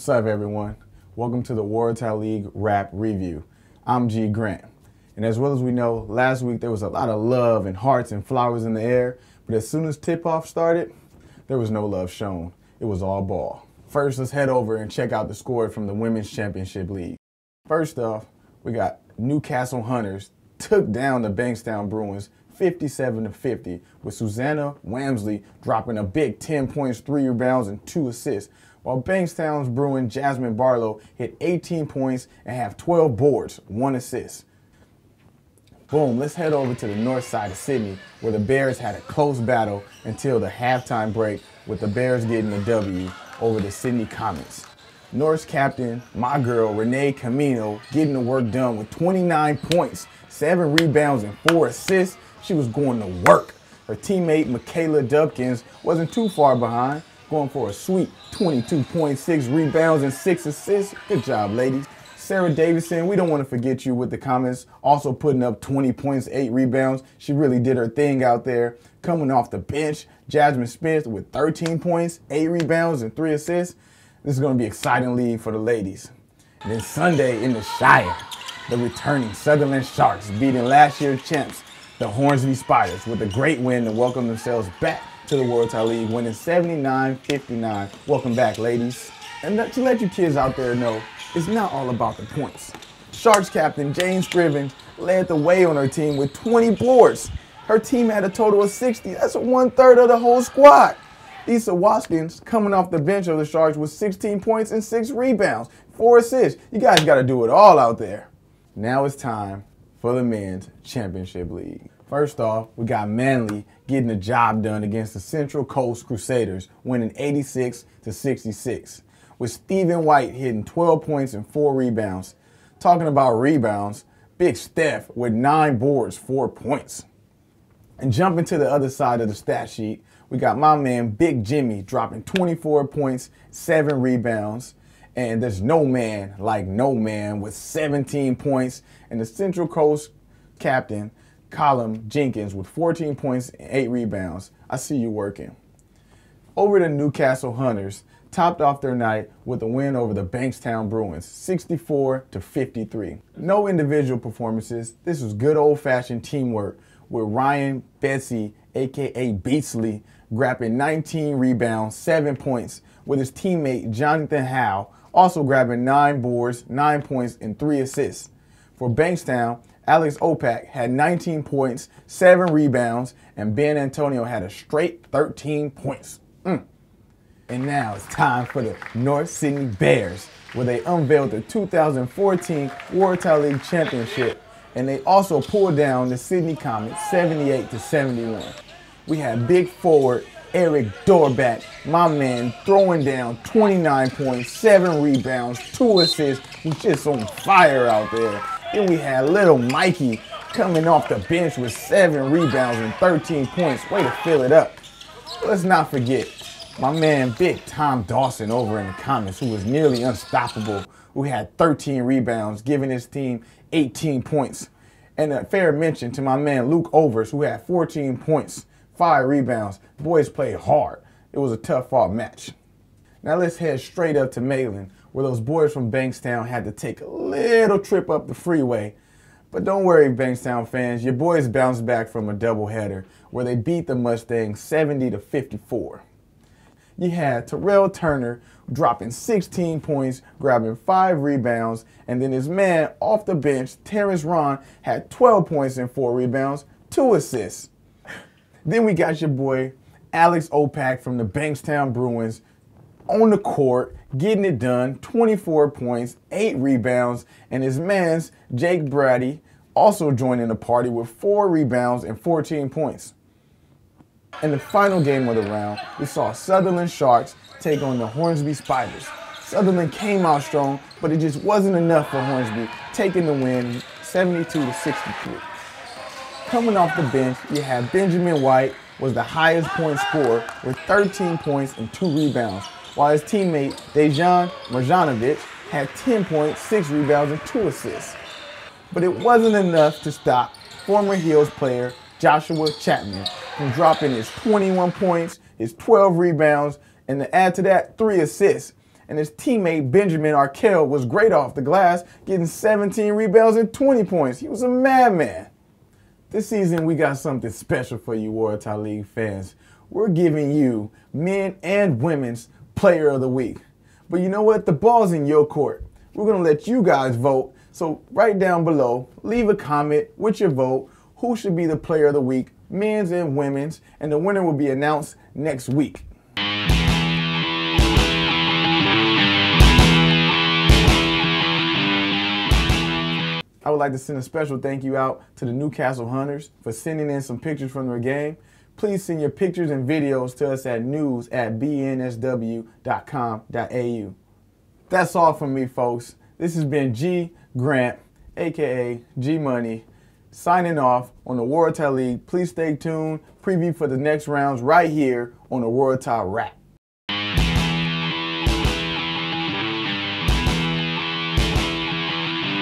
What's up, everyone? Welcome to the Waratah League Rap Review. I'm G Grant. And as well as we know, last week there was a lot of love and hearts and flowers in the air, but as soon as tip-off started, there was no love shown. It was all ball. First, let's head over and check out the score from the Women's Championship League. First off, we got Newcastle Hunters took down the Bankstown Bruins 57-50, with Susanna Wamsley dropping a big 10 points, 3 rebounds, and 2 assists, while Bankstown's Bruin Jasmine Barlow hit 18 points and have 12 boards, 1 assist. Boom, let's head over to the north side of Sydney, where the Bears had a close battle until the halftime break, with the Bears getting a W over the Sydney Comets. North's captain, my girl, Renee Camino, getting the work done with 29 points, 7 rebounds, and 4 assists. She was going to work. Her teammate, Michaela Dubkins, wasn't too far behind, going for a sweet 22.6 rebounds and 6 assists. Good job, ladies. Sarah Davidson, we don't want to forget you with the comments, also putting up 20 points, 8 rebounds. She really did her thing out there. Coming off the bench, Jasmine Smith with 13 points, 8 rebounds, and 3 assists. This is going to be an exciting league for the ladies. And then Sunday in the Shire, the returning Sutherland Sharks beating last year's champs, the Hornsby Spiders, with a great win to welcome themselves back to the Waratah League, winning 79-59. Welcome back, ladies. And to let you kids out there know, it's not all about the points. Sharks captain Jane Scriven led the way on her team with 20 boards. Her team had a total of 60. That's 1/3 of the whole squad. Issa Watkins, coming off the bench of the Sharks, with 16 points and 6 rebounds, 4 assists. You guys got to do it all out there. Now it's time for the Men's Championship League. First off, we got Manly getting the job done against the Central Coast Crusaders, winning 86-66, with Stephen White hitting 12 points and 4 rebounds. Talking about rebounds, Big Steph with 9 boards, 4 points. And jumping to the other side of the stat sheet, we got my man Big Jimmy dropping 24 points, 7 rebounds. And there's no man like no man with 17 points. And the Central Coast captain, Colin Jenkins, with 14 points and 8 rebounds. I see you working. Over the Newcastle Hunters topped off their night with a win over the Bankstown Bruins, 64-53. No individual performances. This was good old-fashioned teamwork, with Ryan Betsy, a.k.a. Beatsley, grabbing 19 rebounds, 7 points, with his teammate Jonathan Howe also grabbing 9 boards, 9 points, and 3 assists. For Bankstown, Alex Opak had 19 points, 7 rebounds, and Ben Antonio had a straight 13 points. And now it's time for the North Sydney Bears, where they unveiled the 2014 Waratah League Championship, and they also pulled down the Sydney Comets 78-71. We had big forward Eric Dorback, my man, throwing down 29 points, 7 rebounds, 2 assists, who's just on fire out there. Then we had little Mikey coming off the bench with 7 rebounds and 13 points. Way to fill it up. Let's not forget my man Big Tom Dawson over in the Comets, who was nearly unstoppable, who had 13 rebounds, giving his team 18 points. And a fair mention to my man Luke Overs, who had 14 points, 5 rebounds. Boys played hard. It was a tough fought match. Now let's head straight up to Mayland, where those boys from Bankstown had to take a little trip up the freeway. But don't worry, Bankstown fans, your boys bounced back from a doubleheader where they beat the Mustangs 70-54. You had Terrell Turner dropping 16 points, grabbing 5 rebounds, and then his man off the bench, Terrence Ron, had 12 points and 4 rebounds, 2 assists. Then we got your boy Alex Opak from the Bankstown Bruins on the court, getting it done, 24 points, 8 rebounds, and his man's Jake Brady also joining the party with 4 rebounds and 14 points. In the final game of the round, we saw Sutherland Sharks take on the Hornsby Spiders. Sutherland came out strong, but it just wasn't enough for Hornsby, taking the win 72-63. Coming off the bench, you had Benjamin White was the highest point scorer with 13 points and 2 rebounds, while his teammate Dejan Marjanovic had 10 points, 6 rebounds, and 2 assists. But it wasn't enough to stop former Heels player Joshua Chapman from dropping his 21 points, his 12 rebounds, and to add to that, 3 assists. and his teammate Benjamin Arkell was great off the glass, getting 17 rebounds and 20 points. He was a madman. This season, we got something special for you Waratah League fans. We're giving you men and women's player of the week. But you know what? The ball's in your court. We're going to let you guys vote. So right down below, leave a comment with your vote. Who should be the player of the week, men's and women's, and the winner will be announced next week. I would like to send a special thank you out to the Newcastle Hunters for sending in some pictures from their game. Please send your pictures and videos to us at news@bnsw.com.au. That's all from me, folks. This has been G. Grant, aka G Money, signing off on the Waratah League. Please stay tuned. Preview for the next rounds right here on the Waratah Rap.